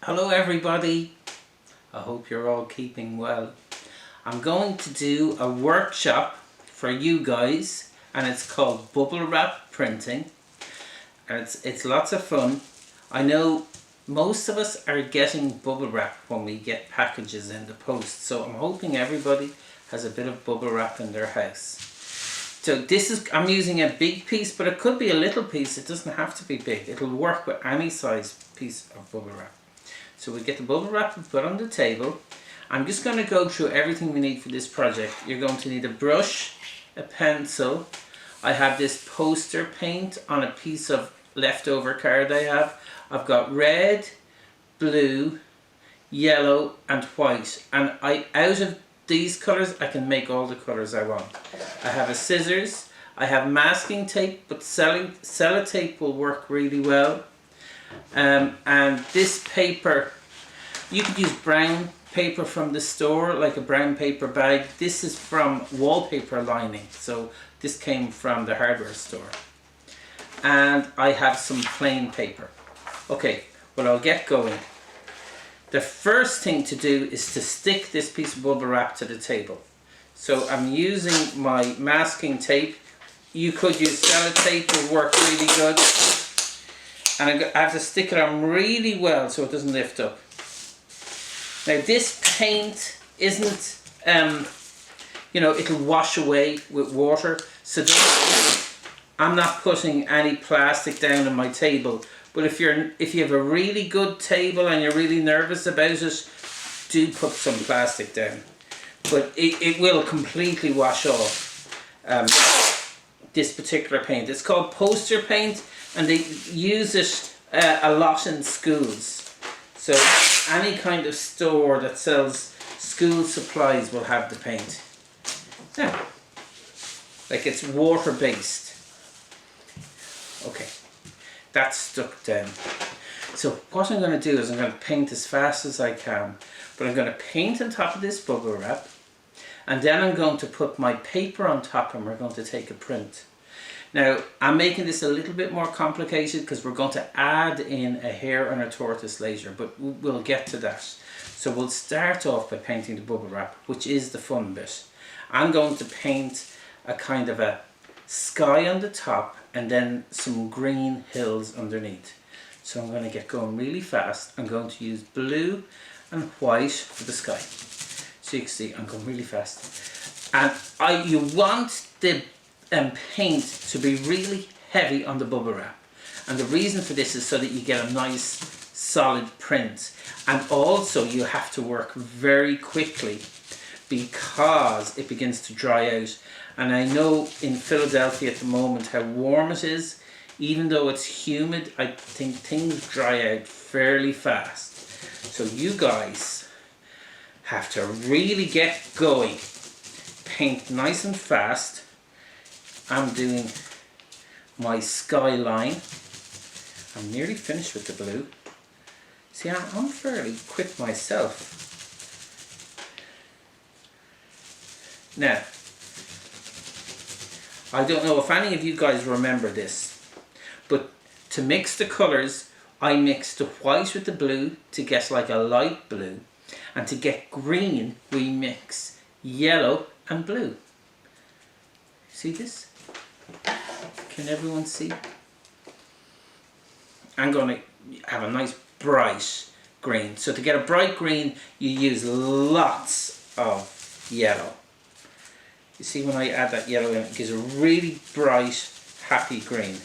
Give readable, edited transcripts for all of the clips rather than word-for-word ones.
Hello everybody, I hope you're all keeping well. I'm going to do a workshop for you guys and it's called bubble wrap printing, and it's lots of fun. I know most of us are getting bubble wrap when we get packages in the post, so I'm hoping everybody has a bit of bubble wrap in their house. So I'm using a big piece, but it could be a little piece. It doesn't have to be big. It'll work with any size piece of bubble wrap. So we get the bubble wrap and put on the table. I'm just going to go through everything we need for this project. You're going to need a brush, a pencil. I have this poster paint on a piece of leftover card I have. I've got red, blue, yellow and white. And out of these colours I can make all the colours I want. I have a scissors. I have masking tape, but sellotape will work really well. And this paper, you could use brown paper from the store, like a brown paper bag. This is from wallpaper lining, so this came from the hardware store. And I have some plain paper. Okay, well, I'll get going. The first thing to do is to stick this piece of bubble wrap to the table. So I'm using my masking tape. You could use sellotape, will work really good. And I have to stick it on really well so it doesn't lift up. Now this paint isn't, it'll wash away with water. So I'm not putting any plastic down on my table. But if you have a really good table and you're really nervous about it, do put some plastic down. But it will completely wash off this particular paint. It's called poster paint, and they use it a lot in schools. So any kind of store that sells school supplies will have the paint. Now, like, it's water based. Okay, that's stuck down. So what I'm going to do is I'm going to paint as fast as I can, but I'm going to paint on top of this bubble wrap, and then I'm going to put my paper on top and we're going to take a print. Now, I'm making this a little bit more complicated because we're going to add in a hare and a tortoise later, but we'll get to that. So we'll start off by painting the bubble wrap, which is the fun bit. I'm going to paint a kind of a sky on the top and then some green hills underneath. So I'm going to get going really fast. I'm going to use blue and white for the sky. So you can see I'm going really fast. And you want the paint to be really heavy on the bubble wrap, and the reason for this is so that you get a nice solid print. And also you have to work very quickly because it begins to dry out, and I know in Philadelphia at the moment how warm it is. Even though it's humid, I think things dry out fairly fast, so you guys have to really get going. Paint nice and fast. I'm doing my skyline. I'm nearly finished with the blue. See, I'm fairly quick myself. Now, I don't know if any of you guys remember this, but to mix the colours, I mix the white with the blue to get like a light blue, and to get green, we mix yellow and blue. See this? Can everyone see? I'm going to have a nice bright green. So to get a bright green, you use lots of yellow. You see, when I add that yellow in, it gives a really bright, happy green.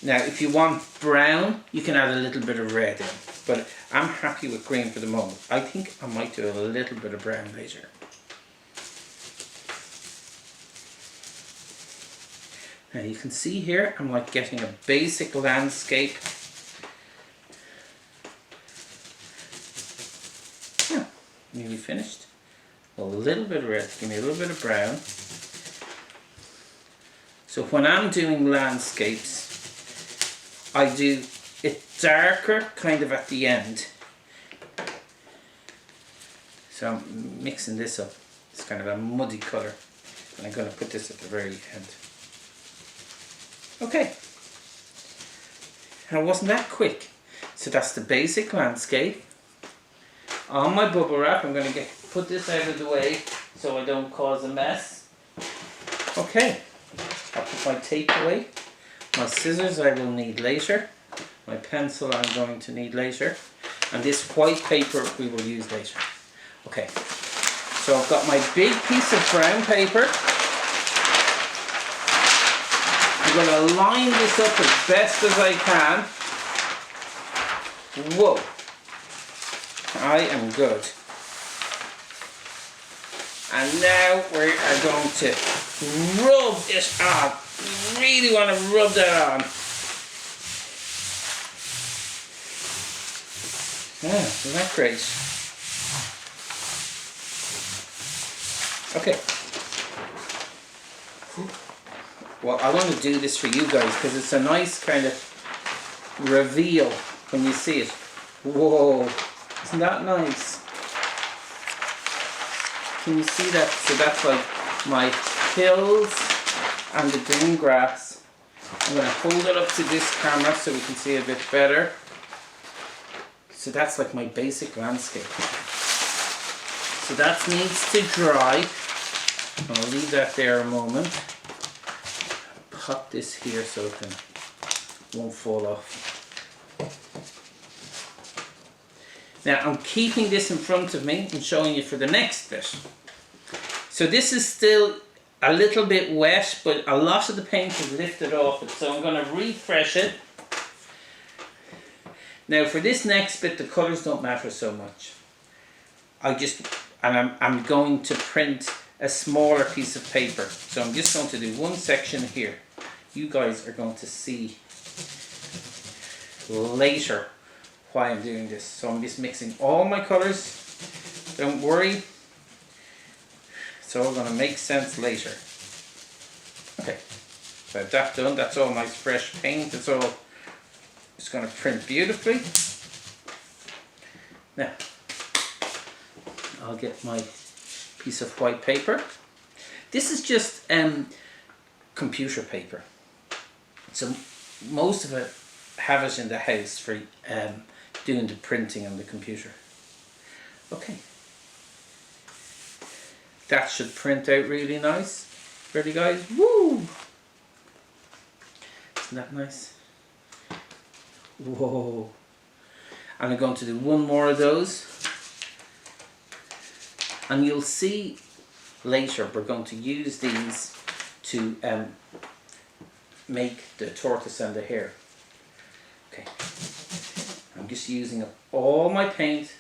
Now, if you want brown, you can add a little bit of red in. But I'm happy with green for the moment. I think I might do a little bit of brown later. Now you can see here, I'm like getting a basic landscape. Yeah, nearly finished. A little bit of red, give me a little bit of brown. So when I'm doing landscapes, I do it darker kind of at the end. So I'm mixing this up. It's kind of a muddy colour, and I'm going to put this at the very end. Okay. And it wasn't that quick. So that's the basic landscape. On my bubble wrap, I'm going to put this out of the way so I don't cause a mess. Okay. I'll put my tape away. My scissors I will need later. My pencil I'm going to need later. And this white paper we will use later. Okay. So I've got my big piece of brown paper. I'm going to line this up as best as I can. Whoa. I am good. And now we are going to rub it on. You really want to rub that on. Yeah, isn't that great? Okay. Well, I want to do this for you guys because it's a nice kind of reveal when you see it. Whoa, isn't that nice? Can you see that? So that's like my hills and the green grass. I'm going to hold it up to this camera so we can see a bit better. So that's like my basic landscape. So that needs to dry. I'll leave that there a moment. Pop this here so it won't fall off. Now I'm keeping this in front of me and showing you for the next bit. So this is still a little bit wet, but a lot of the paint is lifted off it, so I'm going to refresh it. Now for this next bit the colours don't matter so much. I'm going to print a smaller piece of paper. So I'm just going to do one section here. You guys are going to see later why I'm doing this. So I'm just mixing all my colours. Don't worry. It's all going to make sense later. Okay. So I've that done. That's all nice fresh paint. It's going to print beautifully. Now, I'll get my piece of white paper. This is just computer paper. So most of it have it in the house for doing the printing on the computer. Okay. That should print out really nice. Ready guys? Woo! Isn't that nice? Whoa. And I'm going to do one more of those. And you'll see later we're going to use these to make the tortoise and the hare. Okay. I'm just using up all my paint.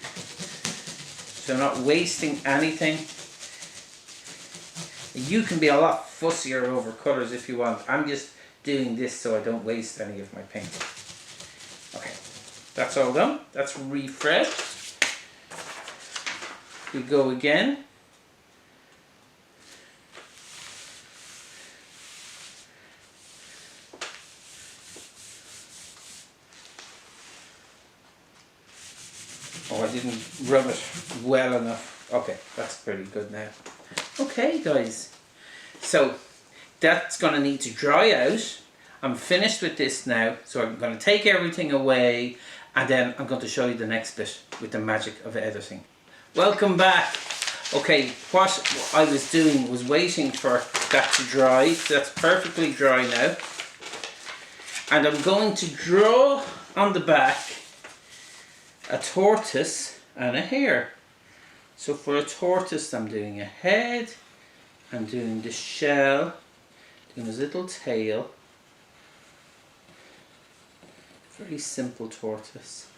So I'm not wasting anything. You can be a lot fussier over colours if you want. I'm just doing this so I don't waste any of my paint. Okay, that's all done. That's refreshed. We go again. Oh, I didn't rub it well enough. Okay, that's pretty good now. Okay guys, so that's going to need to dry out. I'm finished with this now, so I'm going to take everything away and then I'm going to show you the next bit with the magic of editing. Welcome back. Okay, what I was doing was waiting for that to dry. So that's perfectly dry now. And I'm going to draw on the back a tortoise and a hare. So for a tortoise I'm doing a head, I'm doing the shell, doing his little tail. Very simple tortoise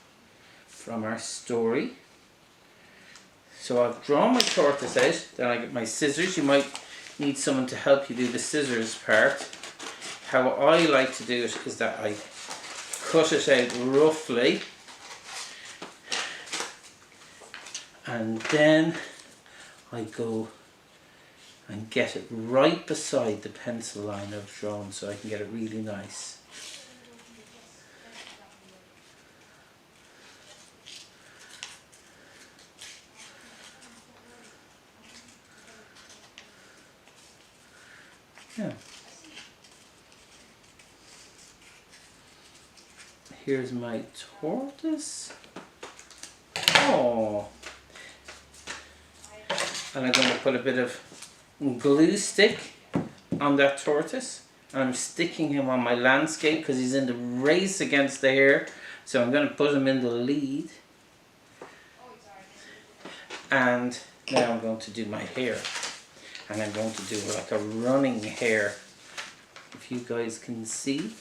from our story. So I've drawn my tortoise out, then I get my scissors. You might need someone to help you do the scissors part. How I like to do it is that I cut it out roughly and then I go and get it right beside the pencil line I've drawn so I can get it really nice. Yeah. Here's my tortoise. Oh. And I'm going to put a bit of glue stick on that tortoise. And I'm sticking him on my landscape because he's in the race against the hare. So I'm going to put him in the lead. And now I'm going to do my hair. And I'm going to do like a running hare. If you guys can see.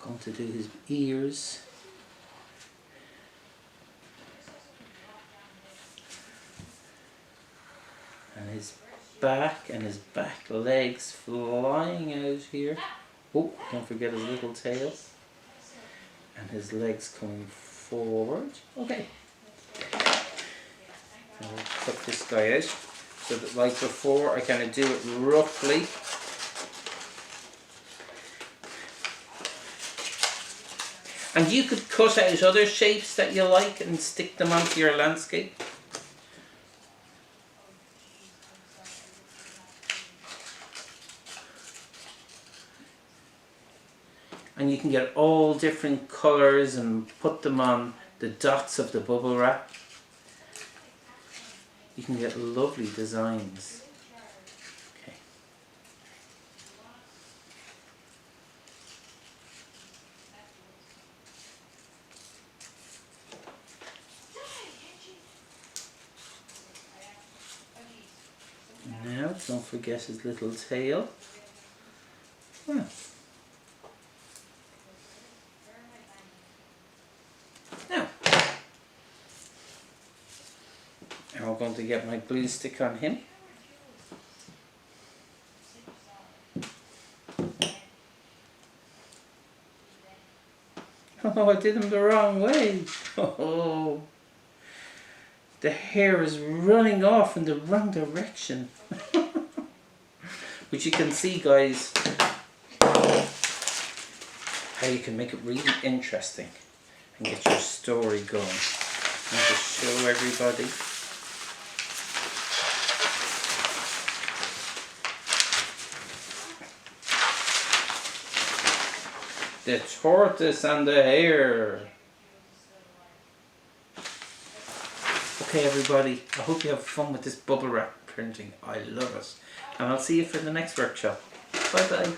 I'm going to do his ears. And his back and his back legs flying out here. Oh, don't forget his little tail. And his legs coming forward. Okay. And we'll cut this guy out. So that like before, I kind of do it roughly. And you could cut out other shapes that you like and stick them onto your landscape. And you can get all different colours and put them on the dots of the bubble wrap. You can get lovely designs. Okay. Now, don't forget his little tail. Now I'm going to get my glue stick on him. Oh, I did him the wrong way. Oh, the hair is running off in the wrong direction. But you can see, guys, how you can make it really interesting and get your story going. And just show everybody. The tortoise and the hare. Okay everybody, I hope you have fun with this bubble wrap printing. I love it. And I'll see you for the next workshop. Bye bye.